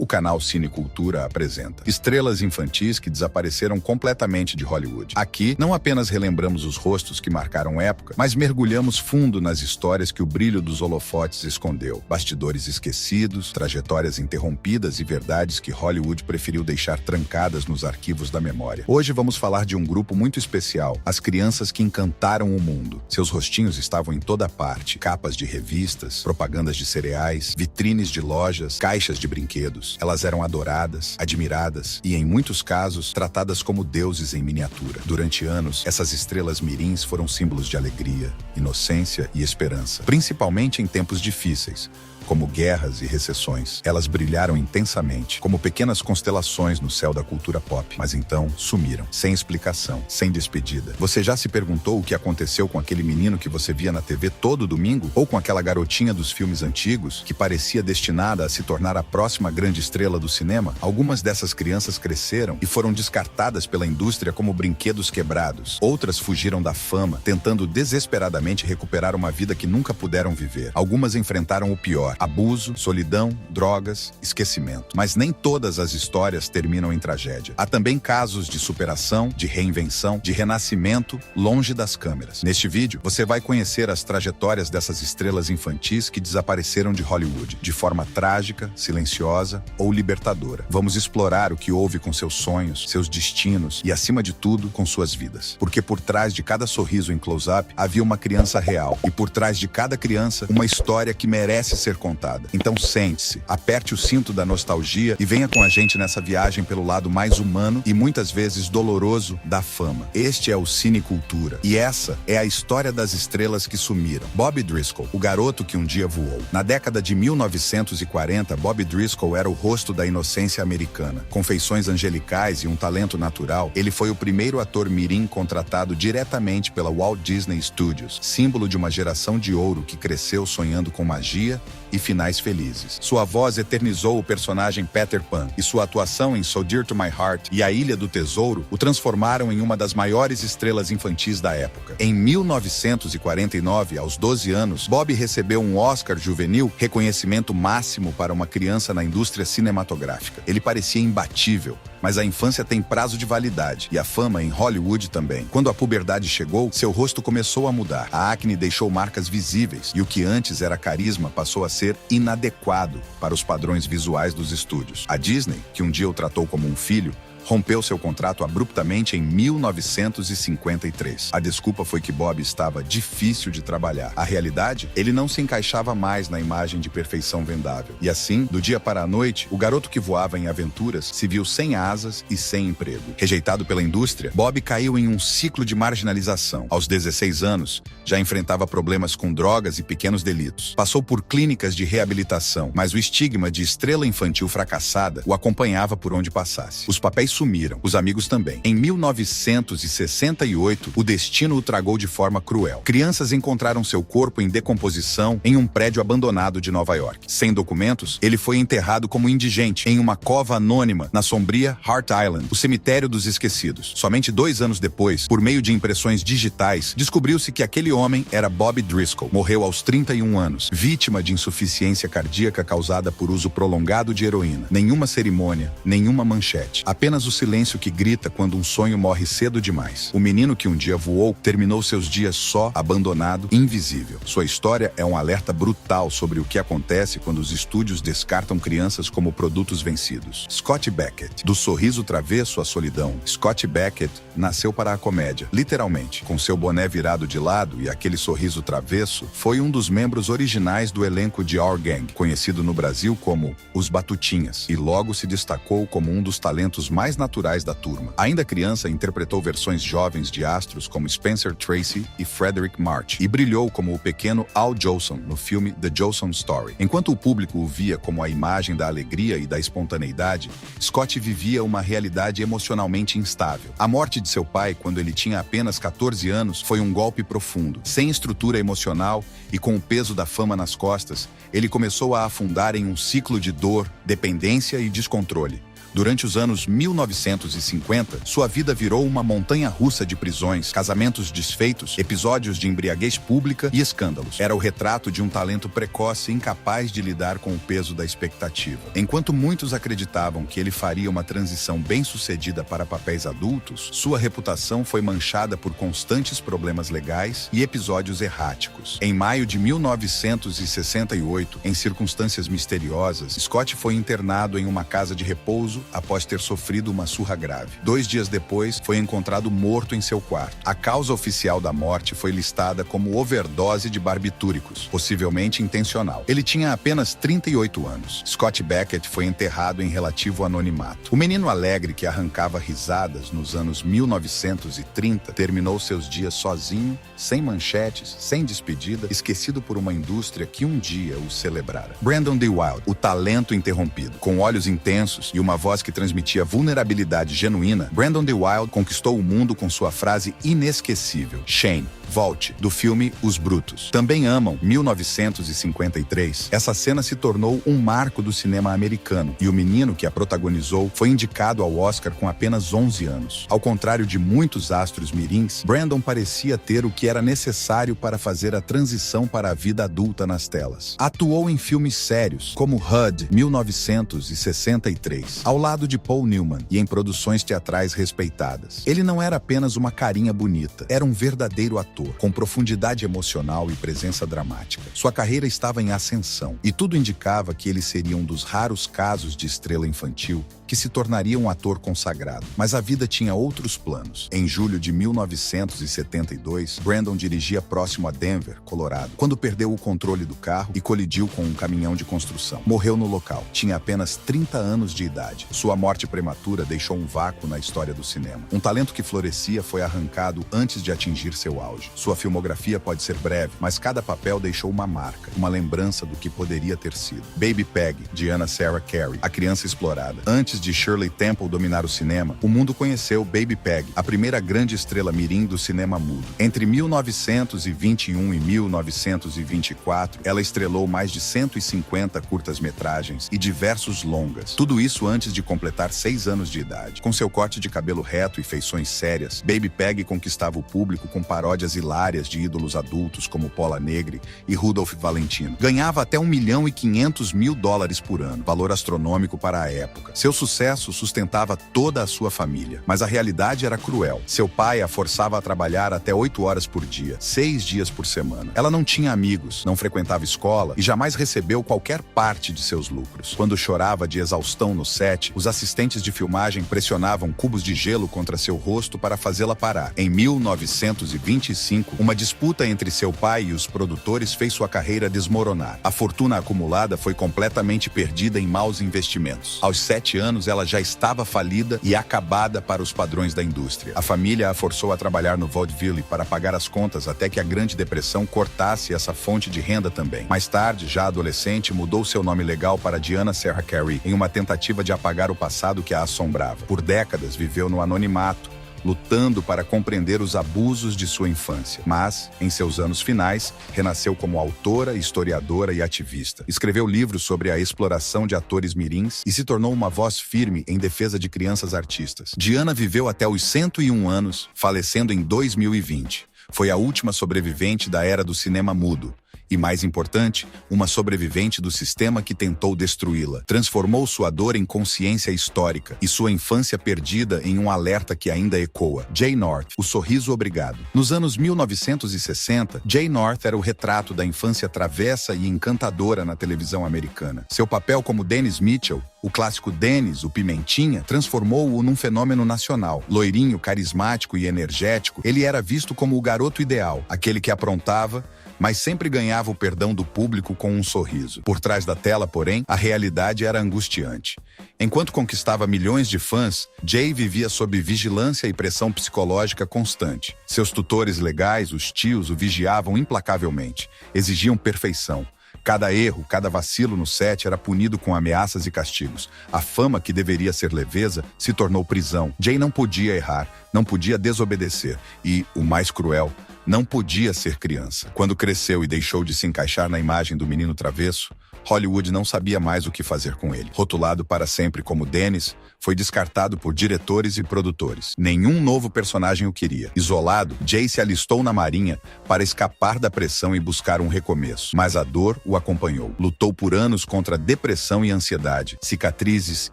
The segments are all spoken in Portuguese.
canal Cinecultura apresenta estrelas infantis que desapareceram completamente de Hollywood. Aqui, não apenas relembramos os rostos que marcaram época, mas mergulhamos fundo nas histórias que o brilho dos holofotes escondeu. Bastidores esquecidos, trajetórias interrompidas e verdades que Hollywood preferiu deixar trancadas nos arquivos da memória. Hoje vamos falar de um grupo muito especial, as crianças que encantaram o mundo. Seus rostinhos estavam em toda parte, capas de revistas, propagandas de cereais, vitrines de lojas, caixas de brinquedos. Elas eram adoradas, admiradas e, em muitos casos, tratadas como deuses em miniatura. Durante anos, essas estrelas mirins foram símbolos de alegria, inocência e esperança, principalmente em tempos difíceis, como guerras e recessões. Elas brilharam intensamente, como pequenas constelações no céu da cultura pop, mas então sumiram, sem explicação, sem despedida. Você já se perguntou o que aconteceu com aquele menino que você via na TV todo domingo? Ou com aquela garotinha dos filmes antigos, que parecia destinada a se tornar a próxima grande estrela do cinema? Algumas dessas crianças cresceram e foram descartadas pela indústria como brinquedos quebrados. Outras fugiram da fama, tentando desesperadamente recuperar uma vida que nunca puderam viver. Algumas enfrentaram o pior: abuso, solidão, drogas, esquecimento. Mas nem todas as histórias terminam em tragédia. Há também casos de superação, de reinvenção, de renascimento longe das câmeras. Neste vídeo, você vai conhecer as trajetórias dessas estrelas infantis que desapareceram de Hollywood, de forma trágica, silenciosa ou libertadora. Vamos explorar o que houve com seus sonhos, seus destinos e, acima de tudo, com suas vidas. Porque por trás de cada sorriso em close-up havia uma criança real. E por trás de cada criança, uma história que merece ser contada. Então sente-se, aperte o cinto da nostalgia e venha com a gente nessa viagem pelo lado mais humano e muitas vezes doloroso da fama. Este é o Cinecultura e essa é a história das estrelas que sumiram. Bob Driscoll, o garoto que um dia voou. Na década de 1940, Bob Driscoll era o rosto da inocência americana. Com feições angelicais e um talento natural, ele foi o primeiro ator mirim contratado diretamente pela Walt Disney Studios, símbolo de uma geração de ouro que cresceu sonhando com magia e finais felizes. Sua voz eternizou o personagem Peter Pan, e sua atuação em So Dear to My Heart e A Ilha do Tesouro o transformaram em uma das maiores estrelas infantis da época. Em 1949, aos 12 anos, Bob recebeu um Oscar juvenil, reconhecimento máximo para uma criança na indústria cinematográfica. Ele parecia imbatível, mas a infância tem prazo de validade, e a fama em Hollywood também. Quando a puberdade chegou, seu rosto começou a mudar. A acne deixou marcas visíveis, e o que antes era carisma passou a ser inadequado para os padrões visuais dos estúdios. A Disney, que um dia o tratou como um filho, rompeu seu contrato abruptamente em 1953. A desculpa foi que Bob estava difícil de trabalhar. A realidade? Ele não se encaixava mais na imagem de perfeição vendável. E assim, do dia para a noite, o garoto que voava em aventuras se viu sem asas e sem emprego. Rejeitado pela indústria, Bob caiu em um ciclo de marginalização. Aos 16 anos, já enfrentava problemas com drogas e pequenos delitos. Passou por clínicas de reabilitação, mas o estigma de estrela infantil fracassada o acompanhava por onde passasse. Os papéis sumiram, os amigos também. Em 1968, o destino o tragou de forma cruel. Crianças encontraram seu corpo em decomposição em um prédio abandonado de Nova York. Sem documentos, ele foi enterrado como indigente em uma cova anônima na sombria Hart Island, o cemitério dos esquecidos. Somente 2 anos depois, por meio de impressões digitais, descobriu-se que aquele homem era Bob Driscoll. Morreu aos 31 anos, vítima de insuficiência cardíaca causada por uso prolongado de heroína. Nenhuma cerimônia, nenhuma manchete. Apenas o silêncio que grita quando um sonho morre cedo demais. O menino que um dia voou terminou seus dias só, abandonado, invisível. Sua história é um alerta brutal sobre o que acontece quando os estúdios descartam crianças como produtos vencidos. Scott Beckett. Do sorriso travesso à solidão, Scott Beckett nasceu para a comédia, literalmente. Com seu boné virado de lado e aquele sorriso travesso, foi um dos membros originais do elenco de Our Gang, conhecido no Brasil como Os Batutinhas, e logo se destacou como um dos talentos mais naturais da turma. Ainda criança, interpretou versões jovens de astros como Spencer Tracy e Frederick March, e brilhou como o pequeno Al Jolson no filme The Jolson Story. Enquanto o público o via como a imagem da alegria e da espontaneidade, Scott vivia uma realidade emocionalmente instável. A morte de seu pai, quando ele tinha apenas 14 anos, foi um golpe profundo. Sem estrutura emocional e com o peso da fama nas costas, ele começou a afundar em um ciclo de dor, dependência e descontrole. Durante os anos 1950, sua vida virou uma montanha-russa de prisões, casamentos desfeitos, episódios de embriaguez pública e escândalos. Era o retrato de um talento precoce incapaz de lidar com o peso da expectativa. Enquanto muitos acreditavam que ele faria uma transição bem-sucedida para papéis adultos, sua reputação foi manchada por constantes problemas legais e episódios erráticos. Em maio de 1968, em circunstâncias misteriosas, Scott foi internado em uma casa de repouso após ter sofrido uma surra grave. 2 dias depois, foi encontrado morto em seu quarto. A causa oficial da morte foi listada como overdose de barbitúricos, possivelmente intencional. Ele tinha apenas 38 anos. Scott Beckett foi enterrado em relativo anonimato. O menino alegre que arrancava risadas nos anos 1930 terminou seus dias sozinho, sem manchetes, sem despedida, esquecido por uma indústria que um dia o celebrara. Brandon D. Wilde, o talento interrompido. Com olhos intensos e uma voz que transmitia vulnerabilidade genuína, Brandon D. Wilde conquistou o mundo com sua frase inesquecível: Shane, volte, do filme Os Brutos. Também amam 1953. Essa cena se tornou um marco do cinema americano e o menino que a protagonizou foi indicado ao Oscar com apenas 11 anos. Ao contrário de muitos astros mirins, Brandon parecia ter o que era necessário para fazer a transição para a vida adulta nas telas. Atuou em filmes sérios, como HUD, 1963, ao lado de Paul Newman, e em produções teatrais respeitadas. Ele não era apenas uma carinha bonita, era um verdadeiro ator, com profundidade emocional e presença dramática. Sua carreira estava em ascensão, e tudo indicava que ele seria um dos raros casos de estrela infantil que se tornaria um ator consagrado. Mas a vida tinha outros planos. Em julho de 1972, Brandon dirigia próximo a Denver, Colorado, quando perdeu o controle do carro e colidiu com um caminhão de construção. Morreu no local. Tinha apenas 30 anos de idade. Sua morte prematura deixou um vácuo na história do cinema. Um talento que florescia foi arrancado antes de atingir seu auge. Sua filmografia pode ser breve, mas cada papel deixou uma marca, uma lembrança do que poderia ter sido. Baby Peggy, de Anna Sarah Carey, A Criança Explorada. Antes de Shirley Temple dominar o cinema, o mundo conheceu Baby Peggy, a primeira grande estrela mirim do cinema mudo. Entre 1921 e 1924, ela estrelou mais de 150 curtas-metragens e diversos longas. Tudo isso antes de completar 6 anos de idade. Com seu corte de cabelo reto e feições sérias, Baby Peggy conquistava o público com paródias hilárias de ídolos adultos como Paula Negri e Rudolph Valentino. Ganhava até $1.500.000 por ano, valor astronômico para a época. Seu sucesso sustentava toda a sua família, mas a realidade era cruel. Seu pai a forçava a trabalhar até 8 horas por dia, 6 dias por semana. Ela não tinha amigos, não frequentava escola e jamais recebeu qualquer parte de seus lucros. Quando chorava de exaustão no set, os assistentes de filmagem pressionavam cubos de gelo contra seu rosto para fazê-la parar. Em 1925, uma disputa entre seu pai e os produtores fez sua carreira desmoronar. A fortuna acumulada foi completamente perdida em maus investimentos. Aos 7 anos, ela já estava falida e acabada para os padrões da indústria. A família a forçou a trabalhar no vaudeville para pagar as contas até que a Grande Depressão cortasse essa fonte de renda também. Mais tarde, já adolescente, mudou seu nome legal para Diana Sarah Carey em uma tentativa de apagar o passado que a assombrava. Por décadas, viveu no anonimato, lutando para compreender os abusos de sua infância. Mas, em seus anos finais, renasceu como autora, historiadora e ativista. Escreveu livros sobre a exploração de atores mirins e se tornou uma voz firme em defesa de crianças artistas. Diana viveu até os 101 anos, falecendo em 2020. Foi a última sobrevivente da era do cinema mudo. E, mais importante, uma sobrevivente do sistema que tentou destruí-la. Transformou sua dor em consciência histórica e sua infância perdida em um alerta que ainda ecoa. Jay North, O Sorriso Obrigado. Nos anos 1960, Jay North era o retrato da infância travessa e encantadora na televisão americana. Seu papel como Dennis Mitchell, o clássico Dennis, o Pimentinha, transformou-o num fenômeno nacional. Loirinho, carismático e energético, ele era visto como o garoto ideal, aquele que aprontava, mas sempre ganhava o perdão do público com um sorriso. Por trás da tela, porém, a realidade era angustiante. Enquanto conquistava milhões de fãs, Jay vivia sob vigilância e pressão psicológica constante. Seus tutores legais, os tios, o vigiavam implacavelmente. Exigiam perfeição. Cada erro, cada vacilo no set era punido com ameaças e castigos. A fama, que deveria ser leveza, se tornou prisão. Jay não podia errar, não podia desobedecer e, o mais cruel, não podia ser criança. Quando cresceu e deixou de se encaixar na imagem do menino travesso, Hollywood não sabia mais o que fazer com ele. Rotulado para sempre como Dennis, foi descartado por diretores e produtores. Nenhum novo personagem o queria. Isolado, Jay se alistou na marinha para escapar da pressão e buscar um recomeço. Mas a dor o acompanhou. Lutou por anos contra depressão e ansiedade, cicatrizes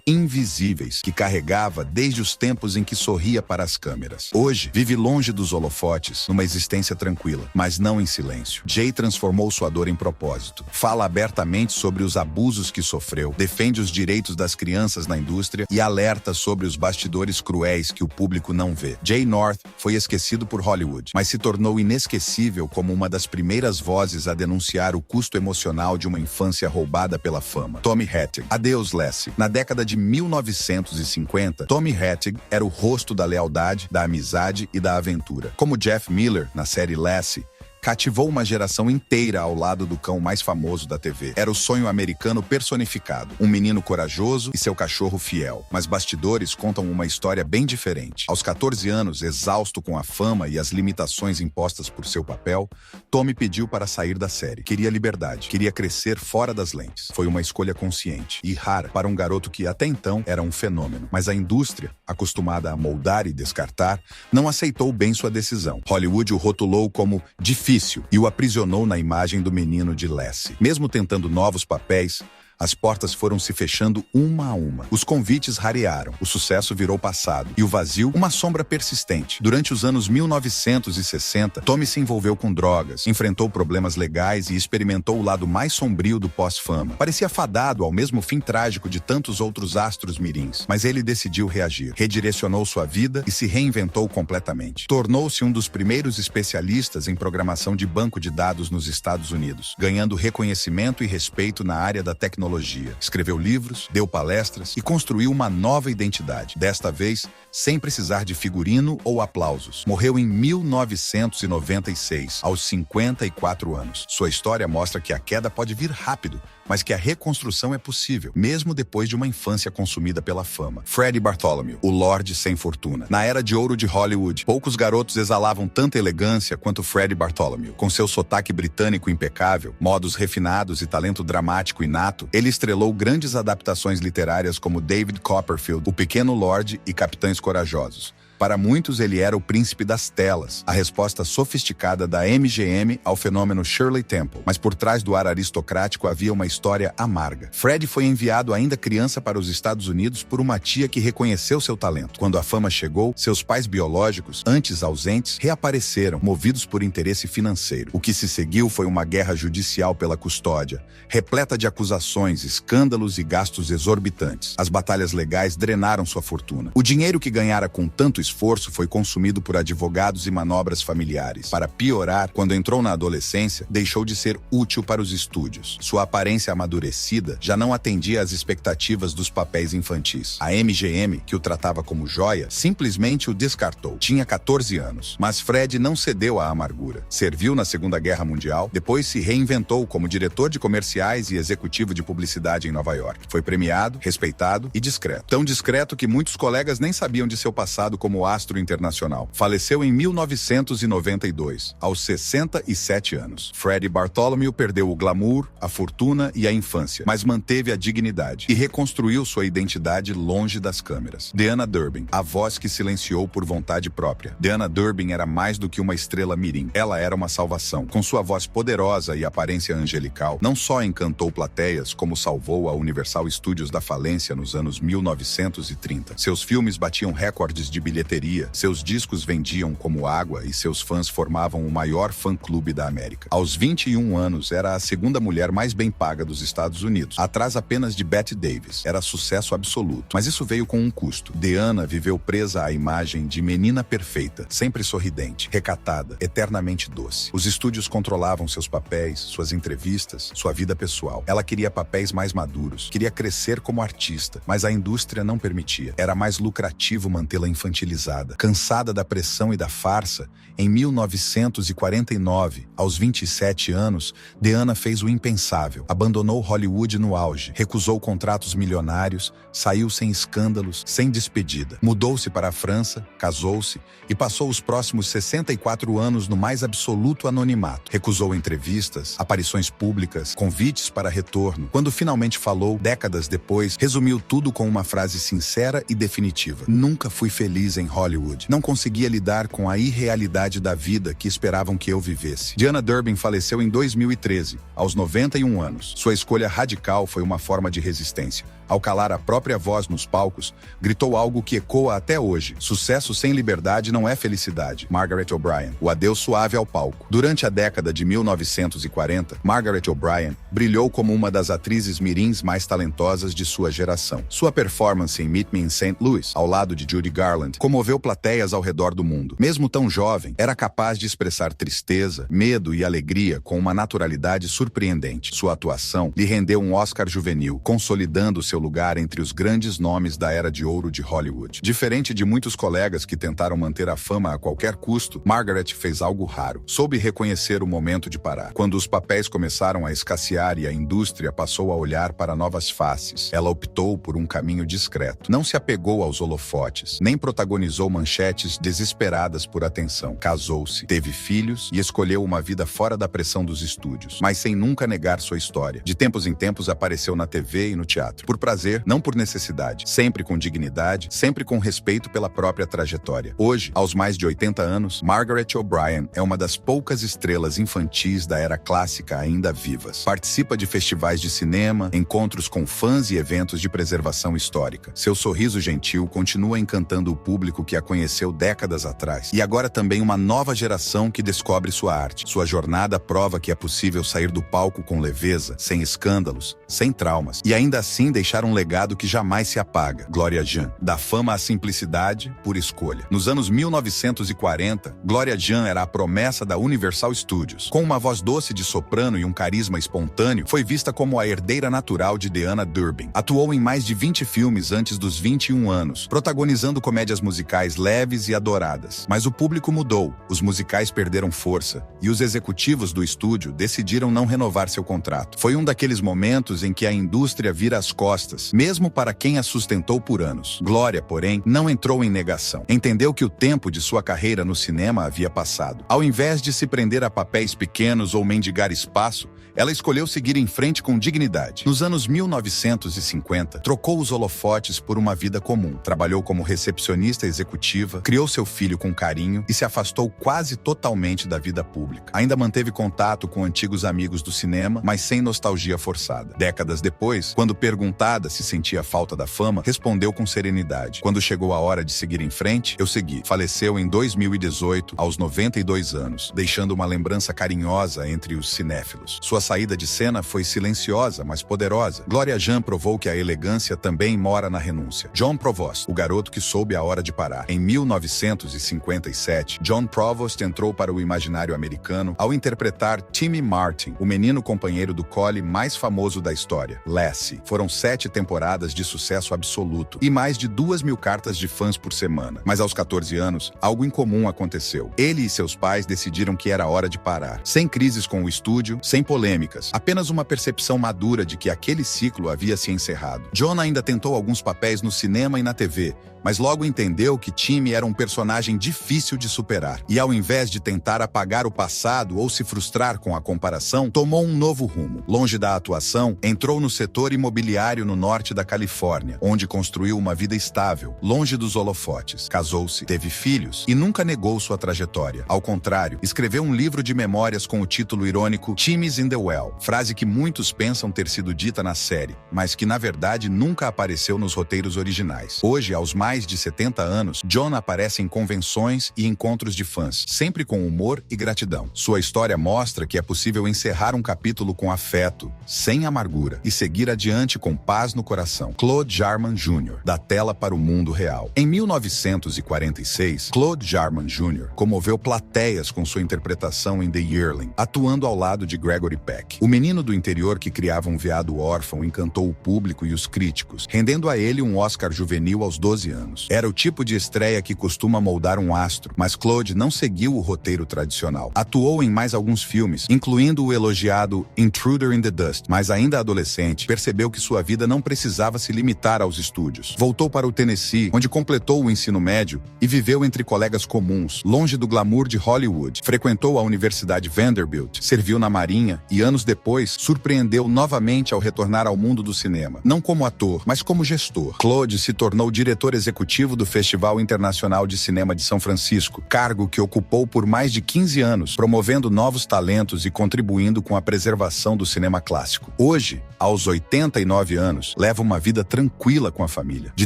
invisíveis que carregava desde os tempos em que sorria para as câmeras. Hoje, vive longe dos holofotes, numa existência tranquila, mas não em silêncio. Jay transformou sua dor em propósito. Fala abertamente sobre os abusos que sofreu, defende os direitos das crianças na indústria e alerta sobre os bastidores cruéis que o público não vê. Jay North foi esquecido por Hollywood, mas se tornou inesquecível como uma das primeiras vozes a denunciar o custo emocional de uma infância roubada pela fama. Tommy Hattig. Adeus, Lassie. Na década de 1950, Tommy Hattig era o rosto da lealdade, da amizade e da aventura. Como Jeff Miller, na série Lassie, cativou uma geração inteira ao lado do cão mais famoso da TV. Era o sonho americano personificado, um menino corajoso e seu cachorro fiel. Mas bastidores contam uma história bem diferente. Aos 14 anos, exausto com a fama e as limitações impostas por seu papel, Tommy pediu para sair da série. Queria liberdade, queria crescer fora das lentes. Foi uma escolha consciente e rara para um garoto que até então era um fenômeno. Mas a indústria, acostumada a moldar e descartar, não aceitou bem sua decisão. Hollywood o rotulou como difícil e o aprisionou na imagem do menino de Lassie. Mesmo tentando novos papéis, as portas foram se fechando uma a uma. Os convites rarearam, o sucesso virou passado e o vazio uma sombra persistente. Durante os anos 1960, Tommy se envolveu com drogas, enfrentou problemas legais e experimentou o lado mais sombrio do pós-fama. Parecia fadado ao mesmo fim trágico de tantos outros astros mirins, mas ele decidiu reagir. Redirecionou sua vida e se reinventou completamente. Tornou-se um dos primeiros especialistas em programação de banco de dados nos Estados Unidos, ganhando reconhecimento e respeito na área da tecnologia. Escreveu livros, deu palestras e construiu uma nova identidade. Desta vez, sem precisar de figurino ou aplausos. Morreu em 1996, aos 54 anos. Sua história mostra que a queda pode vir rápido, mas que a reconstrução é possível, mesmo depois de uma infância consumida pela fama. Freddie Bartholomew, o Lorde sem fortuna. Na era de ouro de Hollywood, poucos garotos exalavam tanta elegância quanto Freddie Bartholomew. Com seu sotaque britânico impecável, modos refinados e talento dramático inato, ele estrelou grandes adaptações literárias como David Copperfield, O Pequeno Lorde e Capitães Corajosos. Para muitos, ele era o príncipe das telas, a resposta sofisticada da MGM ao fenômeno Shirley Temple. Mas por trás do ar aristocrático havia uma história amarga. Fred foi enviado ainda criança para os Estados Unidos por uma tia que reconheceu seu talento. Quando a fama chegou, seus pais biológicos, antes ausentes, reapareceram, movidos por interesse financeiro. O que se seguiu foi uma guerra judicial pela custódia, repleta de acusações, escândalos e gastos exorbitantes. As batalhas legais drenaram sua fortuna. O dinheiro que ganhara com tanto esforço foi consumido por advogados e manobras familiares. Para piorar, quando entrou na adolescência, deixou de ser útil para os estúdios. Sua aparência amadurecida já não atendia às expectativas dos papéis infantis. A MGM, que o tratava como joia, simplesmente o descartou. Tinha 14 anos, mas Fred não cedeu à amargura. Serviu na Segunda Guerra Mundial, depois se reinventou como diretor de comerciais e executivo de publicidade em Nova York. Foi premiado, respeitado e discreto. Tão discreto que muitos colegas nem sabiam de seu passado como astro internacional. Faleceu em 1992, aos 67 anos. Freddie Bartholomew perdeu o glamour, a fortuna e a infância, mas manteve a dignidade e reconstruiu sua identidade longe das câmeras. Deanna Durbin, a voz que silenciou por vontade própria. Deanna Durbin era mais do que uma estrela mirim. Ela era uma salvação. Com sua voz poderosa e aparência angelical, não só encantou plateias, como salvou a Universal Studios da falência nos anos 1930. Seus filmes batiam recordes de bilheteria, seus discos vendiam como água e seus fãs formavam o maior fã-clube da América. Aos 21 anos, era a segunda mulher mais bem paga dos Estados Unidos, atrás apenas de Bette Davis. Era sucesso absoluto, mas isso veio com um custo. Deanna viveu presa à imagem de menina perfeita, sempre sorridente, recatada, eternamente doce. Os estúdios controlavam seus papéis, suas entrevistas, sua vida pessoal. Ela queria papéis mais maduros, queria crescer como artista, mas a indústria não permitia. Era mais lucrativo mantê-la infantilizada. estabilizada. Cansada da pressão e da farsa, em 1949, aos 27 anos, Deanna fez o impensável. Abandonou Hollywood no auge, recusou contratos milionários, saiu sem escândalos, sem despedida. Mudou-se para a França, casou-se e passou os próximos 64 anos no mais absoluto anonimato. Recusou entrevistas, aparições públicas, convites para retorno. Quando finalmente falou, décadas depois, resumiu tudo com uma frase sincera e definitiva: "Nunca fui feliz em Hollywood. Não conseguia lidar com a irrealidade da vida que esperavam que eu vivesse." Deanna Durbin faleceu em 2013, aos 91 anos. Sua escolha radical foi uma forma de resistência. Ao calar a própria voz nos palcos, gritou algo que ecoa até hoje: "Sucesso sem liberdade não é felicidade." Margaret O'Brien, o adeus suave ao palco. Durante a década de 1940, Margaret O'Brien brilhou como uma das atrizes mirins mais talentosas de sua geração. Sua performance em Meet Me in St. Louis, ao lado de Judy Garland, comoveu plateias ao redor do mundo. Mesmo tão jovem, era capaz de expressar tristeza, medo e alegria com uma naturalidade surpreendente. Sua atuação lhe rendeu um Oscar juvenil, consolidando seu lugar entre os grandes nomes da era de ouro de Hollywood. Diferente de muitos colegas que tentaram manter a fama a qualquer custo, Margaret fez algo raro. Soube reconhecer o momento de parar. Quando os papéis começaram a escassear e a indústria passou a olhar para novas faces, ela optou por um caminho discreto. Não se apegou aos holofotes, nem protagonizou manchetes desesperadas por atenção. Casou-se, teve filhos e escolheu uma vida fora da pressão dos estúdios, mas sem nunca negar sua história. De tempos em tempos apareceu na TV e no teatro. Por prazer, não por necessidade. Sempre com dignidade, sempre com respeito pela própria trajetória. Hoje, aos mais de 80 anos, Margaret O'Brien é uma das poucas estrelas infantis da era clássica ainda vivas. Participa de festivais de cinema, encontros com fãs e eventos de preservação histórica. Seu sorriso gentil continua encantando o público que a conheceu décadas atrás. E agora também uma nova geração que descobre sua arte. Sua jornada prova que é possível sair do palco com leveza, sem escândalos, sem traumas, e ainda assim deixar um legado que jamais se apaga. Gloria Jean, da fama à simplicidade, por escolha. Nos anos 1940, Gloria Jean era a promessa da Universal Studios. Com uma voz doce de soprano e um carisma espontâneo, foi vista como a herdeira natural de Deanna Durbin. Atuou em mais de 20 filmes antes dos 21 anos, protagonizando comédias musicais leves e adoradas. Mas o público mudou, os musicais perderam força, e os executivos do estúdio decidiram não renovar seu contrato. Foi um daqueles momentos em que a indústria vira as costas, mesmo para quem a sustentou por anos. Gloria, porém, não entrou em negação. Entendeu que o tempo de sua carreira no cinema havia passado. Ao invés de se prender a papéis pequenos ou mendigar espaço, ela escolheu seguir em frente com dignidade. Nos anos 1950, trocou os holofotes por uma vida comum. Trabalhou como recepcionista executiva, criou seu filho com carinho e se afastou quase totalmente da vida pública. Ainda manteve contato com antigos amigos do cinema, mas sem nostalgia forçada. Décadas depois, quando perguntada se sentia falta da fama, respondeu com serenidade: "Quando chegou a hora de seguir em frente, eu segui." Faleceu em 2018, aos 92 anos, deixando uma lembrança carinhosa entre os cinéfilos. Sua saída de cena foi silenciosa, mas poderosa. Gloria Jean provou que a elegância também mora na renúncia. John Provost, o garoto que soube a hora de parar. Em 1957, John Provost entrou para o imaginário americano ao interpretar Timmy Martin, o menino companheiro do Collie mais famoso da história, Lassie. Foram 7 temporadas de sucesso absoluto e mais de 2.000 cartas de fãs por semana. Mas aos 14 anos, algo incomum aconteceu. Ele e seus pais decidiram que era hora de parar. Sem crises com o estúdio, sem polêmicas, apenas uma percepção madura de que aquele ciclo havia se encerrado. John ainda tentou alguns papéis no cinema e na TV, mas logo entendeu que Timmy era um personagem difícil de superar. E ao invés de tentar apagar o passado ou se frustrar com a comparação, tomou um novo rumo. Longe da atuação, entrou no setor imobiliário no norte da Califórnia, onde construiu uma vida estável, longe dos holofotes. Casou-se, teve filhos e nunca negou sua trajetória. Ao contrário, escreveu um livro de memórias com o título irônico Timmy's in the Well, frase que muitos pensam ter sido dita na série, mas que na verdade nunca apareceu nos roteiros originais. Hoje, aos mais de 70 anos, John aparece em convenções e encontros de fãs, sempre com humor e gratidão. Sua história mostra que é possível encerrar um capítulo com afeto, sem amargura, e seguir adiante com paz no coração. Claude Jarman Jr., da tela para o mundo real. Em 1946, Claude Jarman Jr. comoveu plateias com sua interpretação em The Yearling, atuando ao lado de Gregory Peck. Beck. O menino do interior que criava um veado órfão encantou o público e os críticos, rendendo a ele um Oscar juvenil aos 12 anos. Era o tipo de estreia que costuma moldar um astro, mas Claude não seguiu o roteiro tradicional. Atuou em mais alguns filmes, incluindo o elogiado Intruder in the Dust, mas ainda adolescente, percebeu que sua vida não precisava se limitar aos estúdios. Voltou para o Tennessee, onde completou o ensino médio e viveu entre colegas comuns, longe do glamour de Hollywood. Frequentou a Universidade Vanderbilt, serviu na Marinha e, anos depois, surpreendeu novamente ao retornar ao mundo do cinema. Não como ator, mas como gestor. Claude se tornou diretor executivo do Festival Internacional de Cinema de São Francisco, cargo que ocupou por mais de 15 anos, promovendo novos talentos e contribuindo com a preservação do cinema clássico. Hoje, aos 89 anos, leva uma vida tranquila com a família. De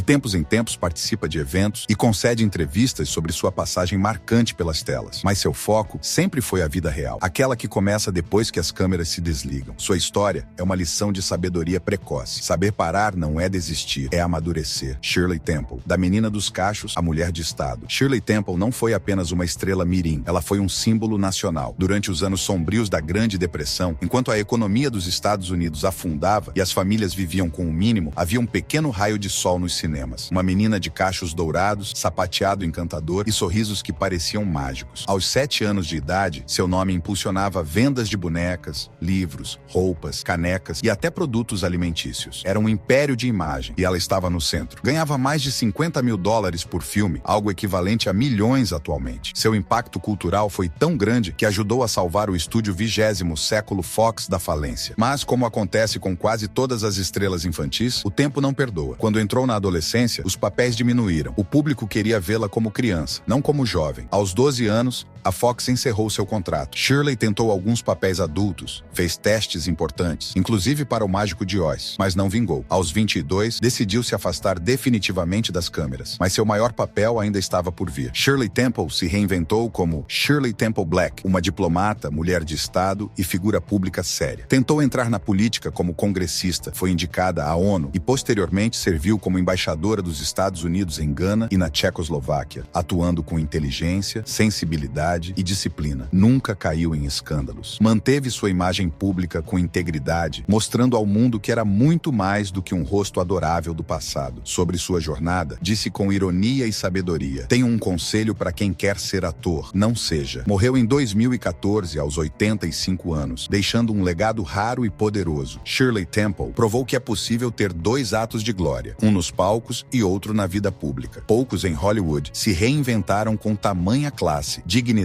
tempos em tempos participa de eventos e concede entrevistas sobre sua passagem marcante pelas telas. Mas seu foco sempre foi a vida real, aquela que começa depois que as câmeras se desligam. Sua história é uma lição de sabedoria precoce. Saber parar não é desistir, é amadurecer. Shirley Temple, da menina dos cachos à mulher de estado. Shirley Temple não foi apenas uma estrela mirim, ela foi um símbolo nacional. Durante os anos sombrios da Grande Depressão, enquanto a economia dos Estados Unidos afundava e as famílias viviam com o mínimo, havia um pequeno raio de sol nos cinemas. Uma menina de cachos dourados, sapateado encantador e sorrisos que pareciam mágicos. Aos 7 anos de idade, seu nome impulsionava vendas de bonecas, livros, roupas, canecas e até produtos alimentícios. Era um império de imagem e ela estava no centro. Ganhava mais de $50 mil por filme, algo equivalente a milhões atualmente. Seu impacto cultural foi tão grande que ajudou a salvar o estúdio 20º século Fox da falência. Mas, como acontece com quase todas as estrelas infantis, o tempo não perdoa. Quando entrou na adolescência, os papéis diminuíram. O público queria vê-la como criança, não como jovem. Aos 12 anos, a Fox encerrou seu contrato. Shirley tentou alguns papéis adultos, fez testes importantes, inclusive para o Mágico de Oz, mas não vingou. Aos 22, decidiu se afastar definitivamente das câmeras, mas seu maior papel ainda estava por vir. Shirley Temple se reinventou como Shirley Temple Black, uma diplomata, mulher de estado e figura pública séria. Tentou entrar na política como congressista, foi indicada à ONU e posteriormente serviu como embaixadora dos Estados Unidos em Gana e na Tchecoslováquia, atuando com inteligência, sensibilidade e disciplina. Nunca caiu em escândalos. Manteve sua imagem pública com integridade, mostrando ao mundo que era muito mais do que um rosto adorável do passado. Sobre sua jornada, disse com ironia e sabedoria: "Tenho um conselho para quem quer ser ator, não seja." Morreu em 2014, aos 85 anos, deixando um legado raro e poderoso. Shirley Temple provou que é possível ter 2 atos de glória, um nos palcos e outro na vida pública. Poucos em Hollywood se reinventaram com tamanha classe, dignidade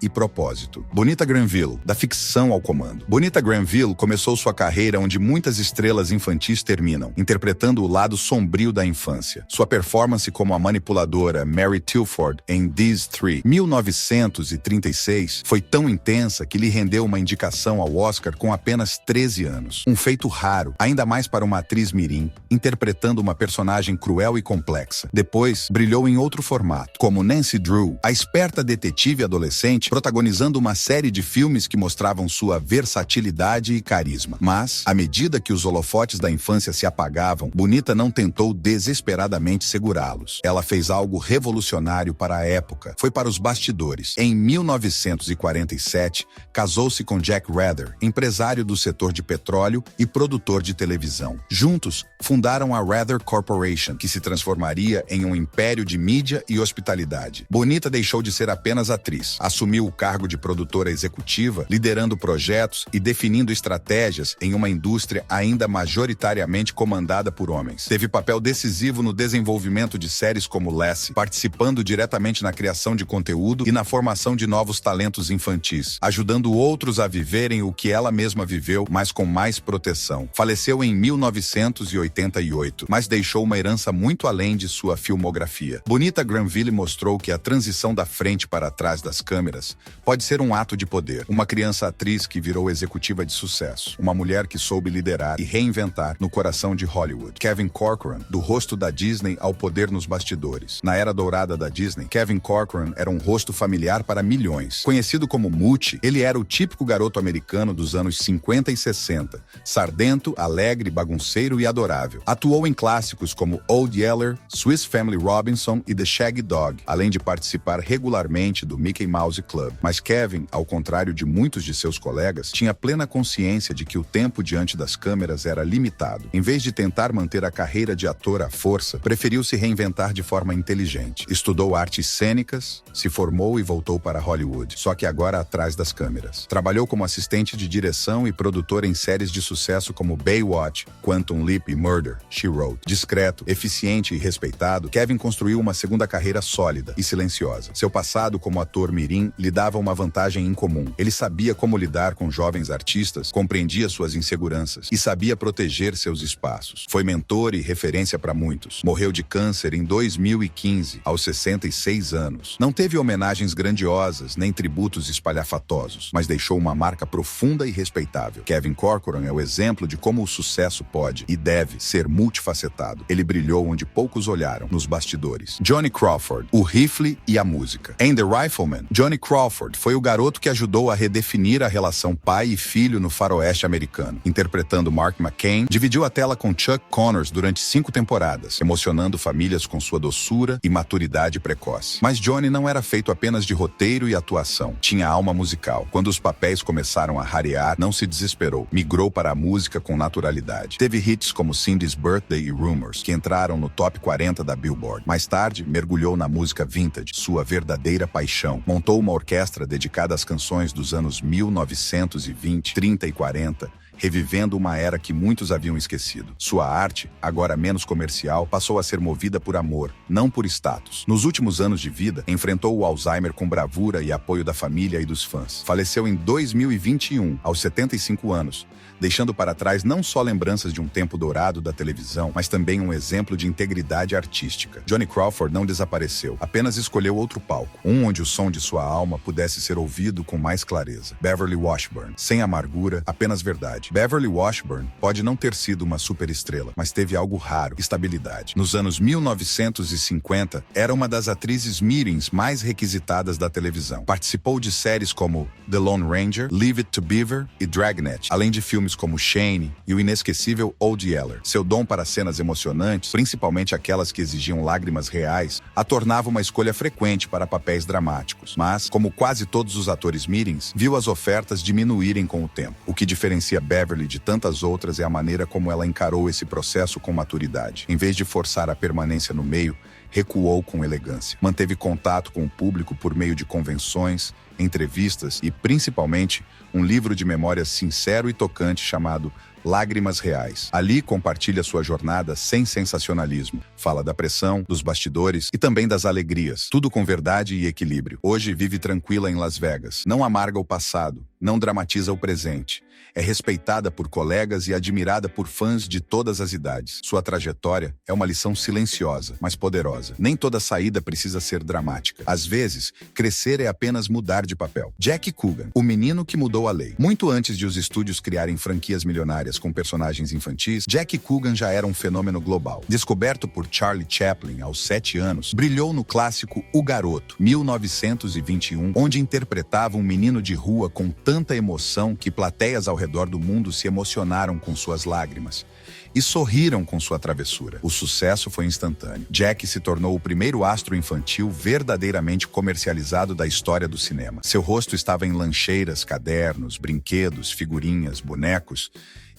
e propósito. Bonita Granville, da ficção ao comando. Bonita Granville começou sua carreira onde muitas estrelas infantis terminam, interpretando o lado sombrio da infância. Sua performance como a manipuladora Mary Tilford em These Three, 1936, foi tão intensa que lhe rendeu uma indicação ao Oscar com apenas 13 anos. Um feito raro, ainda mais para uma atriz mirim, interpretando uma personagem cruel e complexa. Depois, brilhou em outro formato, como Nancy Drew, a esperta detetive adolescente, protagonizando uma série de filmes que mostravam sua versatilidade e carisma. Mas, à medida que os holofotes da infância se apagavam, Bonita não tentou desesperadamente segurá-los. Ela fez algo revolucionário para a época. Foi para os bastidores. Em 1947, casou-se com Jack Rather, empresário do setor de petróleo e produtor de televisão. Juntos, fundaram a Rather Corporation, que se transformaria em um império de mídia e hospitalidade. Bonita deixou de ser apenas atriz. Assumiu o cargo de produtora executiva, liderando projetos e definindo estratégias em uma indústria ainda majoritariamente comandada por homens. Teve papel decisivo no desenvolvimento de séries como Lassie, participando diretamente na criação de conteúdo e na formação de novos talentos infantis, ajudando outros a viverem o que ela mesma viveu, mas com mais proteção. Faleceu em 1988, mas deixou uma herança muito além de sua filmografia. Bonita Granville mostrou que a transição da frente para trás das câmeras pode ser um ato de poder. Uma criança atriz que virou executiva de sucesso. Uma mulher que soube liderar e reinventar no coração de Hollywood. Kevin Corcoran, do rosto da Disney ao poder nos bastidores. Na era dourada da Disney, Kevin Corcoran era um rosto familiar para milhões. Conhecido como Moochie, ele era o típico garoto americano dos anos 50 e 60. Sardento, alegre, bagunceiro e adorável. Atuou em clássicos como Old Yeller, Swiss Family Robinson e The Shaggy Dog, além de participar regularmente do Mickey Mouse Club. Mas Kevin, ao contrário de muitos de seus colegas, tinha tinha plena consciência de que o tempo diante das câmeras era limitado. Em vez de tentar manter a carreira de ator à força, preferiu se reinventar de forma inteligente. Estudou artes cênicas, se formou e voltou para Hollywood, só que agora atrás das câmeras. Trabalhou como assistente de direção e produtor em séries de sucesso como Baywatch, Quantum Leap e Murder, She Wrote. Discreto, eficiente e respeitado, Kevin construiu uma segunda carreira sólida e silenciosa. Seu passado como ator mirim lhe dava uma vantagem incomum. Ele sabia como lidar com jovens artistas, compreendia suas inseguranças e sabia proteger seus espaços. Foi mentor e referência para muitos. Morreu de câncer em 2015, aos 66 anos. Não teve homenagens grandiosas, nem tributos espalhafatosos, mas deixou uma marca profunda e respeitável. Kevin Corcoran é o exemplo de como o sucesso pode e deve ser multifacetado. Ele brilhou onde poucos olharam, nos bastidores. Johnny Crawford, o rifle e a música. Em The Rifleman, Johnny Crawford foi o garoto que ajudou a redefinir a relação pai e filho no faroeste americano. Interpretando Mark McCain, dividiu a tela com Chuck Connors durante 5 temporadas, emocionando famílias com sua doçura e maturidade precoce. Mas Johnny não era feito apenas de roteiro e atuação. Tinha alma musical. Quando os papéis começaram a rarear, não se desesperou. Migrou para a música com naturalidade. Teve hits como Cindy's Birthday e Rumors, que entraram no top 40 da Billboard. Mais tarde, mergulhou na música vintage, sua verdadeira paixão. Montou uma orquestra dedicada às canções dos anos 1920, 30 e 40, revivendo uma era que muitos haviam esquecido. Sua arte, agora menos comercial, passou a ser movida por amor, não por status. Nos últimos anos de vida, enfrentou o Alzheimer com bravura e apoio da família e dos fãs. Faleceu em 2021, aos 75 anos, deixando para trás não só lembranças de um tempo dourado da televisão, mas também um exemplo de integridade artística. Johnny Crawford não desapareceu, apenas escolheu outro palco, onde o som de sua alma pudesse ser ouvido com mais clareza. Beverly Washburn, sem amargura, apenas verdade. Beverly Washburn pode não ter sido uma superestrela, mas teve algo raro: estabilidade. Nos anos 1950, era uma das atrizes mirins mais requisitadas da televisão. Participou de séries como The Lone Ranger, Leave It to Beaver e Dragnet, além de filmes como Shane e o inesquecível Old Yeller. Seu dom para cenas emocionantes, principalmente aquelas que exigiam lágrimas reais, a tornava uma escolha frequente para papéis dramáticos. Mas, como quase todos os atores mirins, viu as ofertas diminuírem com o tempo. O que diferencia Beverly de tantas outras é a maneira como ela encarou esse processo com maturidade. Em vez de forçar a permanência no meio, recuou com elegância. Manteve contato com o público por meio de convenções, entrevistas e, principalmente, um livro de memórias sincero e tocante chamado Lágrimas Reais. Ali compartilha sua jornada sem sensacionalismo. Fala da pressão, dos bastidores e também das alegrias. Tudo com verdade e equilíbrio. Hoje vive tranquila em Las Vegas. Não amarga o passado, não dramatiza o presente. É respeitada por colegas e admirada por fãs de todas as idades. Sua trajetória é uma lição silenciosa, mas poderosa. Nem toda saída precisa ser dramática. Às vezes, crescer é apenas mudar de papel. Jack Coogan, o menino que mudou a lei. Muito antes de os estúdios criarem franquias milionárias com personagens infantis, Jack Coogan já era um fenômeno global. Descoberto por Charlie Chaplin aos 7 anos, brilhou no clássico O Garoto, 1921, onde interpretava um menino de rua com tanta emoção que plateias ao redor do mundo se emocionaram com suas lágrimas e sorriram com sua travessura. O sucesso foi instantâneo. Jack se tornou o primeiro astro infantil verdadeiramente comercializado da história do cinema. Seu rosto estava em lancheiras, cadernos, brinquedos, figurinhas, bonecos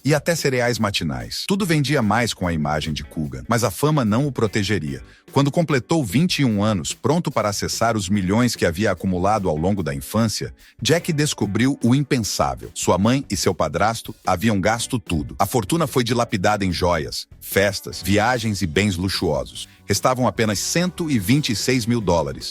e até cereais matinais. Tudo vendia mais com a imagem de Coogan, mas a fama não o protegeria. Quando completou 21 anos, pronto para acessar os milhões que havia acumulado ao longo da infância, Jack descobriu o impensável. Sua mãe e seu padrasto haviam gasto tudo. A fortuna foi dilapidada em joias, festas, viagens e bens luxuosos. Restavam apenas $126 mil,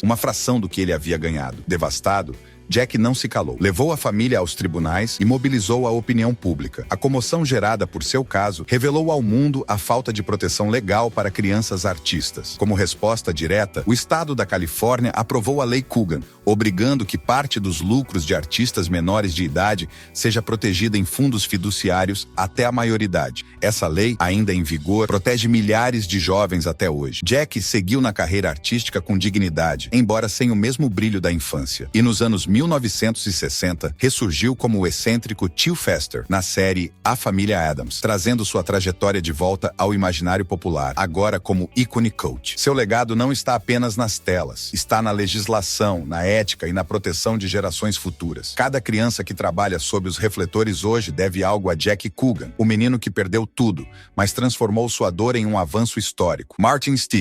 uma fração do que ele havia ganhado. Devastado, Jack não se calou. Levou a família aos tribunais e mobilizou a opinião pública. A comoção gerada por seu caso revelou ao mundo a falta de proteção legal para crianças artistas. Como resposta direta, o estado da Califórnia aprovou a Lei Coogan, obrigando que parte dos lucros de artistas menores de idade seja protegida em fundos fiduciários até a maioridade. Essa lei, ainda em vigor, protege milhares de jovens até hoje. Jack seguiu na carreira artística com dignidade, embora sem o mesmo brilho da infância. E nos anos 1960, ressurgiu como o excêntrico Tio Fester na série A Família Addams, trazendo sua trajetória de volta ao imaginário popular, agora como ícone coach. Seu legado não está apenas nas telas, está na legislação, na ética e na proteção de gerações futuras. Cada criança que trabalha sob os refletores hoje deve algo a Jack Coogan, o menino que perdeu tudo, mas transformou sua dor em um avanço histórico. Martin Stephens,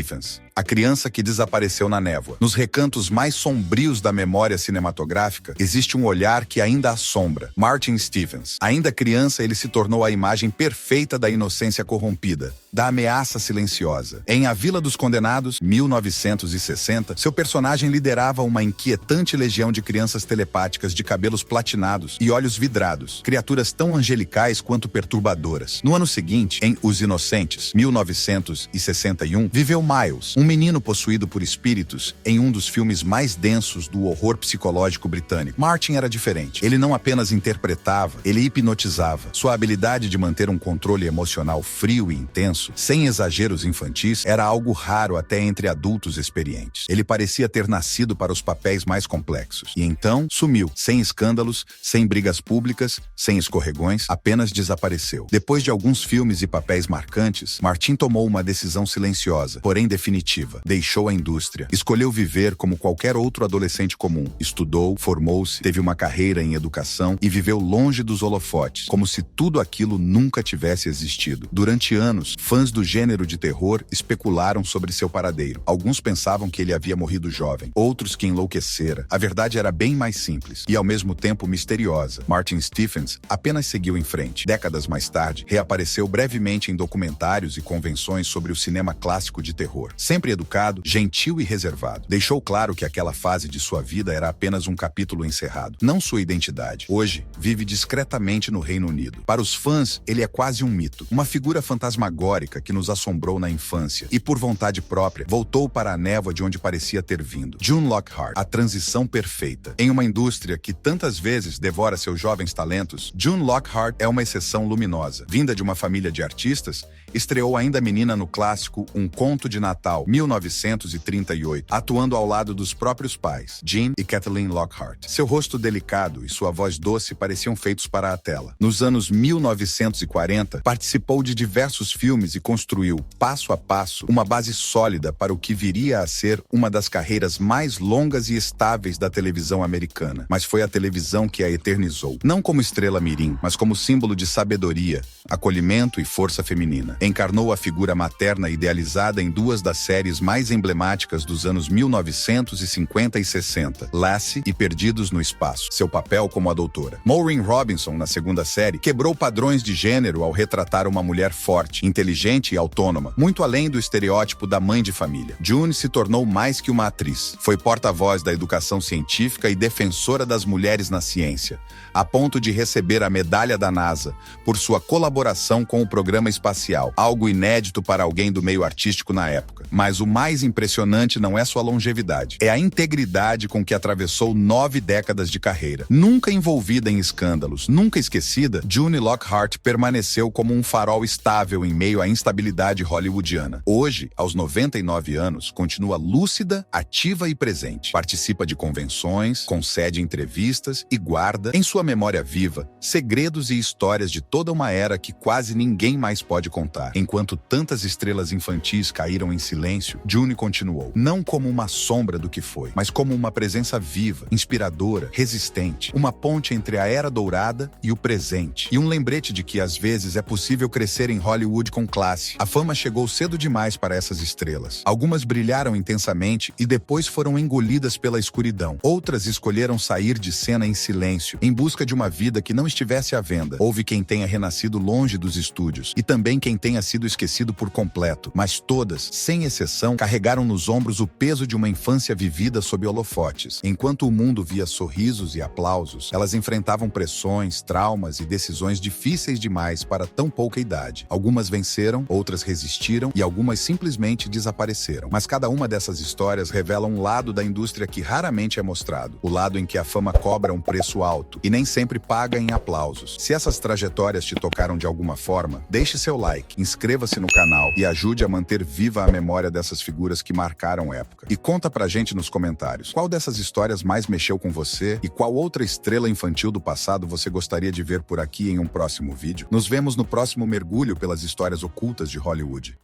a criança que desapareceu na névoa. Nos recantos mais sombrios da memória cinematográfica, existe um olhar que ainda assombra. Martin Stephens. Ainda criança, ele se tornou a imagem perfeita da inocência corrompida, da ameaça silenciosa. Em A Vila dos Condenados, 1960, seu personagem liderava uma inquietante legião de crianças telepáticas de cabelos platinados e olhos vidrados, criaturas tão angelicais quanto perturbadoras. No ano seguinte, em Os Inocentes, 1961, viveu Miles, um menino possuído por espíritos, em um dos filmes mais densos do horror psicológico britânico. Martin era diferente. Ele não apenas interpretava, ele hipnotizava. Sua habilidade de manter um controle emocional frio e intenso, sem exageros infantis, era algo raro até entre adultos experientes. Ele parecia ter nascido para os papéis mais complexos. E então, sumiu, sem escândalos, sem brigas públicas, sem escorregões, apenas desapareceu. Depois de alguns filmes e papéis marcantes, Martin tomou uma decisão silenciosa, porém definitiva. Deixou a indústria. Escolheu viver como qualquer outro adolescente comum. Estudou, formou-se, teve uma carreira em educação e viveu longe dos holofotes, como se tudo aquilo nunca tivesse existido. Durante anos, fãs do gênero de terror especularam sobre seu paradeiro. Alguns pensavam que ele havia morrido jovem, outros que enlouquecera. A verdade era bem mais simples e, ao mesmo tempo, misteriosa. Martin Stephens apenas seguiu em frente. Décadas mais tarde, reapareceu brevemente em documentários e convenções sobre o cinema clássico de terror. Sempre educado, gentil e reservado. Deixou claro que aquela fase de sua vida era apenas um capítulo encerrado, não sua identidade. Hoje, vive discretamente no Reino Unido. Para os fãs, ele é quase um mito, uma figura fantasmagórica que nos assombrou na infância e, por vontade própria, voltou para a névoa de onde parecia ter vindo. June Lockhart, a transição perfeita. Em uma indústria que tantas vezes devora seus jovens talentos, June Lockhart é uma exceção luminosa. Vinda de uma família de artistas, estreou ainda menina no clássico Um Conto de Natal, 1938, atuando ao lado dos próprios pais, Jean e Kathleen Lockhart. Seu rosto delicado e sua voz doce pareciam feitos para a tela. Nos anos 1940, participou de diversos filmes e construiu, passo a passo, uma base sólida para o que viria a ser uma das carreiras mais longas e estáveis da televisão americana. Mas foi a televisão que a eternizou, não como estrela mirim, mas como símbolo de sabedoria, acolhimento e força feminina. Encarnou a figura materna idealizada em duas das séries mais emblemáticas dos anos 1950 e 60, Lassie e Perdidos no Espaço. Seu papel como a doutora Maureen Robinson, na segunda série, quebrou padrões de gênero ao retratar uma mulher forte, inteligente e autônoma, muito além do estereótipo da mãe de família. June se tornou mais que uma atriz. Foi porta-voz da educação científica e defensora das mulheres na ciência, a ponto de receber a medalha da NASA por sua colaboração com o programa espacial, algo inédito para alguém do meio artístico na época. Mas o mais impressionante não é sua longevidade, é a integridade com que atravessou 9 décadas de carreira. Nunca envolvida em escândalos, nunca esquecida, June Lockhart permaneceu como um farol estável em meio à instabilidade hollywoodiana. Hoje, aos 99 anos, continua lúcida, ativa e presente. Participa de convenções, concede entrevistas e guarda, em sua memória viva, segredos e histórias de toda uma era que quase ninguém mais pode contar. Enquanto tantas estrelas infantis caíram em silêncio, June continuou, não como uma sombra do que foi, mas como uma presença viva, inspiradora, resistente, uma ponte entre a era dourada e o presente, e um lembrete de que às vezes é possível crescer em Hollywood com classe. A fama chegou cedo demais para essas estrelas. Algumas brilharam intensamente e depois foram engolidas pela escuridão. Outras escolheram sair de cena em silêncio, em busca de uma vida que não estivesse à venda. Houve quem tenha renascido longe dos estúdios, e também quem tenha sido esquecido por completo, mas todas, sem exceção, carregaram nos ombros o peso de uma infância vivida sob holofotes. Enquanto o mundo via sorrisos e aplausos, elas enfrentavam pressões, traumas e decisões difíceis demais para tão pouca idade. Algumas venceram, outras resistiram e algumas simplesmente desapareceram. Mas cada uma dessas histórias revela um lado da indústria que raramente é mostrado, o lado em que a fama cobra um preço alto e nem sempre paga em aplausos. Se essas trajetórias te tocaram de alguma forma, deixe seu like, Inscreva-se no canal e ajude a manter viva a memória dessas figuras que marcaram época. E conta pra gente nos comentários, qual dessas histórias mais mexeu com você e qual outra estrela infantil do passado você gostaria de ver por aqui em um próximo vídeo? Nos vemos no próximo mergulho pelas histórias ocultas de Hollywood.